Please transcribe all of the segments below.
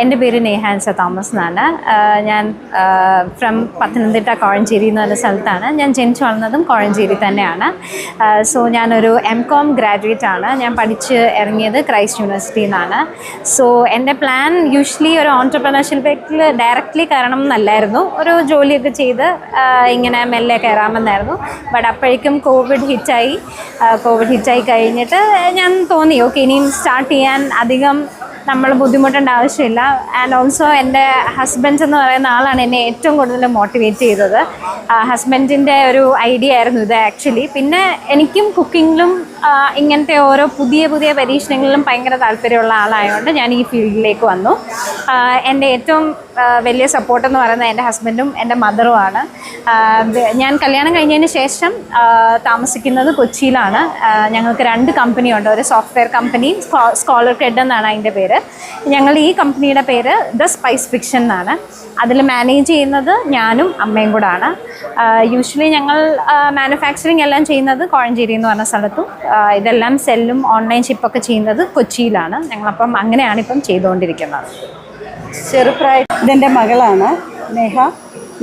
എൻ്റെ പേര് നേഹാൻസ തോമസ് എന്നാണ്. ഞാൻ ഫ്രം പത്തനംതിട്ട കോഴഞ്ചേരി എന്ന് പറഞ്ഞ സ്ഥലത്താണ്. ഞാൻ ജനിച്ചു വളർന്നതും കോഴഞ്ചേരി തന്നെയാണ്. സോ ഞാനൊരു MCOM ഗ്രാജുവേറ്റ് ആണ്. ഞാൻ പഠിച്ച് ഇറങ്ങിയത് ക്രൈസ്റ്റ് യൂണിവേഴ്സിറ്റിയിൽ നിന്നാണ്. സോ എൻ്റെ പ്ലാൻ യൂഷ്വലി ഒരു ഓൺട്രപ്രണർഷിപ്പിൽ ഡയറക്റ്റ്ലി കയറണം എന്നല്ലായിരുന്നു. ഒരു ജോലിയൊക്കെ ചെയ്ത് ഇങ്ങനെ മെല്ലെ കയറാമെന്നായിരുന്നു. ബട്ട് അപ്പോഴേക്കും കോവിഡ് ഹിറ്റായി കഴിഞ്ഞിട്ട് ഞാൻ തോന്നി ഓക്കെ ഇനിയും സ്റ്റാർട്ട് ചെയ്യാൻ അധികം നമ്മൾ ബുദ്ധിമുട്ടേണ്ട ആവശ്യമില്ല. ആൻഡ് ഓൾസോ എൻ്റെ ഹസ്ബൻഡ് എന്ന് പറയുന്ന ആളാണ് എന്നെ ഏറ്റവും കൂടുതൽ മോട്ടിവേറ്റ് ചെയ്തത്. ഹസ്ബൻഡിൻ്റെ ഒരു ഐഡിയ ആയിരുന്നു ഇത് ആക്ച്വലി. പിന്നെ എനിക്കും കുക്കിങ്ങിലും ഇങ്ങനത്തെ ഓരോ പുതിയ പരീക്ഷണങ്ങളിലും ഭയങ്കര താല്പര്യമുള്ള ആളായതുകൊണ്ട് ഞാൻ ഈ ഫീൽഡിലേക്ക് വന്നു. എൻ്റെ ഏറ്റവും വലിയ സപ്പോർട്ടെന്ന് പറയുന്നത് എൻ്റെ ഹസ്ബൻഡും എൻ്റെ മദറുമാണ്. ഞാൻ കല്യാണം കഴിഞ്ഞതിന് ശേഷം താമസിക്കുന്നത് കൊച്ചിയിലാണ്. ഞങ്ങൾക്ക് 2 കമ്പനിയുണ്ട്. ഒരു സോഫ്റ്റ്വെയർ കമ്പനി, സ്കോളർ ക്രെഡ് എന്നാണ് അതിൻ്റെ പേര്. ഞങ്ങൾ ഈ കമ്പനിയുടെ പേര് ദ സ്പൈസ് ഫിക്ഷൻ എന്നാണ്. അതിൽ മാനേജ് ചെയ്യുന്നത് ഞാനും അമ്മയും കൂടാണ്. യൂഷ്വലി ഞങ്ങൾ മാനുഫാക്ചറിങ് എല്ലാം ചെയ്യുന്നത് കോഴഞ്ചേരി എന്ന് പറഞ്ഞ സ്ഥലത്തും ഇതെല്ലാം സെല്ലും ഓൺലൈൻ ഷിപ്പൊക്കെ ചെയ്യുന്നത് കൊച്ചിയിലാണ്. ഞങ്ങളപ്പം അങ്ങനെയാണ് ഇപ്പം ചെയ്തുകൊണ്ടിരിക്കുന്നത്. ചെറുപ്രായം ഇതെൻ്റെ മകളാണ്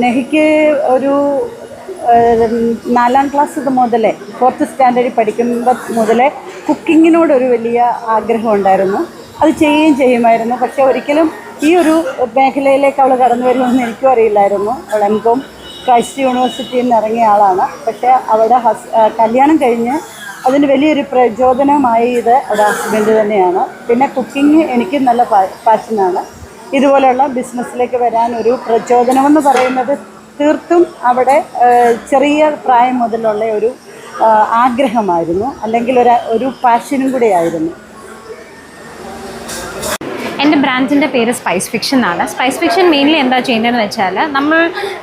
നെഹയ്ക്ക് ഒരു 4ാം ക്ലാസ് മുതലേ 4th സ്റ്റാൻഡേർഡിൽ പഠിക്കുമ്പോൾ മുതലേ കുക്കിങ്ങിനോടൊരു വലിയ ആഗ്രഹം ഉണ്ടായിരുന്നു. അത് ചെയ്യുമായിരുന്നു. പക്ഷേ ഒരിക്കലും ഈ ഒരു മേഖലയിലേക്ക് അവൾ കടന്നു വരുമെന്ന് എനിക്കും അറിയില്ലായിരുന്നു. അവൾ MCOM ക്രൈസ്റ്റ് യൂണിവേഴ്സിറ്റിയിൽ നിന്ന് ഇറങ്ങിയ ആളാണ്. പക്ഷേ അവളുടെ കല്യാണം കഴിഞ്ഞ് അതിന് വലിയൊരു പ്രചോദനമായത് അവളുടെ ഹസ്ബൻഡ് തന്നെയാണ്. പിന്നെ കുക്കിംഗ് എനിക്ക് നല്ല പാഷനാണ്. ഇതുപോലെയുള്ള ബിസിനസ്സിലേക്ക് വരാൻ ഒരു പ്രചോദനമെന്ന് പറയുന്നത് തീർത്തും അവിടെ ചെറിയ പ്രായം മുതലുള്ള ഒരു ആഗ്രഹമായിരുന്നു, അല്ലെങ്കിൽ ഒരു പാഷനും കൂടെയായിരുന്നു. എൻ്റെ ബ്രാൻഡിൻ്റെ പേര് സ്പൈസ് ഫിക്ഷൻ എന്നാണ്. സ്പൈസ് ഫിക്ഷൻ മെയിൻലി എന്താ ചെയ്യുന്നതെന്ന് വെച്ചാൽ, നമ്മൾ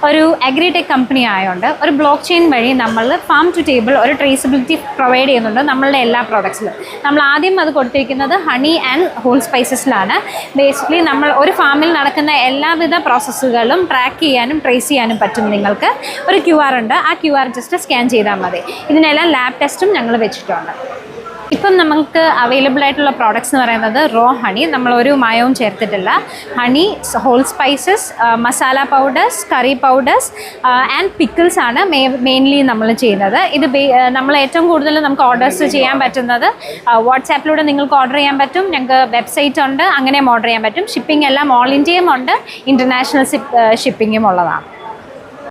ഒരു അഗ്രിടെക് കമ്പനി ആയതുകൊണ്ട് ഒരു ബ്ലോക്ക് ചെയിൻ വഴി നമ്മൾ ഫാം ടു ടേബിൾ ഒരു ട്രേസബിലിറ്റി പ്രൊവൈഡ് ചെയ്യുന്നുണ്ട് നമ്മളുടെ എല്ലാ പ്രോഡക്ട്സിലും. നമ്മൾ ആദ്യം അത് കൊടുത്തിരിക്കുന്നത് ഹണി ആൻഡ് ഹോൾ സ്പൈസസിലാണ്. ബേസിക്കലി നമ്മൾ ഒരു ഫാമിൽ നടക്കുന്ന എല്ലാവിധ പ്രോസസ്സുകളും ട്രാക്ക് ചെയ്യാനും ട്രേസ് ചെയ്യാനും പറ്റും. നിങ്ങൾക്ക് ഒരു QR ഉണ്ട്. ആ QR ജസ്റ്റ് സ്കാൻ ചെയ്താൽ മതി. ഇതിനെല്ലാം ലാബ് ടെസ്റ്റും ഞങ്ങൾ വെച്ചിട്ടുണ്ട്. ഇപ്പം നമുക്ക് അവൈലബിൾ ആയിട്ടുള്ള പ്രോഡക്ട്സ് എന്ന് പറയുന്നത് റോ ഹണി, നമ്മളൊരു മായവും ചേർത്തിട്ടില്ല. Honey, whole spices, masala powders, curry powders and pickles ആണ് മെയിൻലി നമ്മൾ ചെയ്യുന്നത്. ഇത് നമ്മൾ ഏറ്റവും കൂടുതൽ നമുക്ക് ഓർഡേഴ്സ് ചെയ്യാൻ പറ്റുന്നത് വാട്സാപ്പിലൂടെ നിങ്ങൾക്ക് ഓർഡർ ചെയ്യാൻ പറ്റും. ഞങ്ങൾക്ക് വെബ്സൈറ്റ് ഉണ്ട്, അങ്ങനെയും ഓർഡർ ചെയ്യാൻ പറ്റും. ഷിപ്പിംഗ് എല്ലാം ഓൾ ഇന്ത്യയും ഉണ്ട്, ഇൻ്റർനാഷണൽ ഷിപ്പിങ്ങും ഉള്ളതാണ്.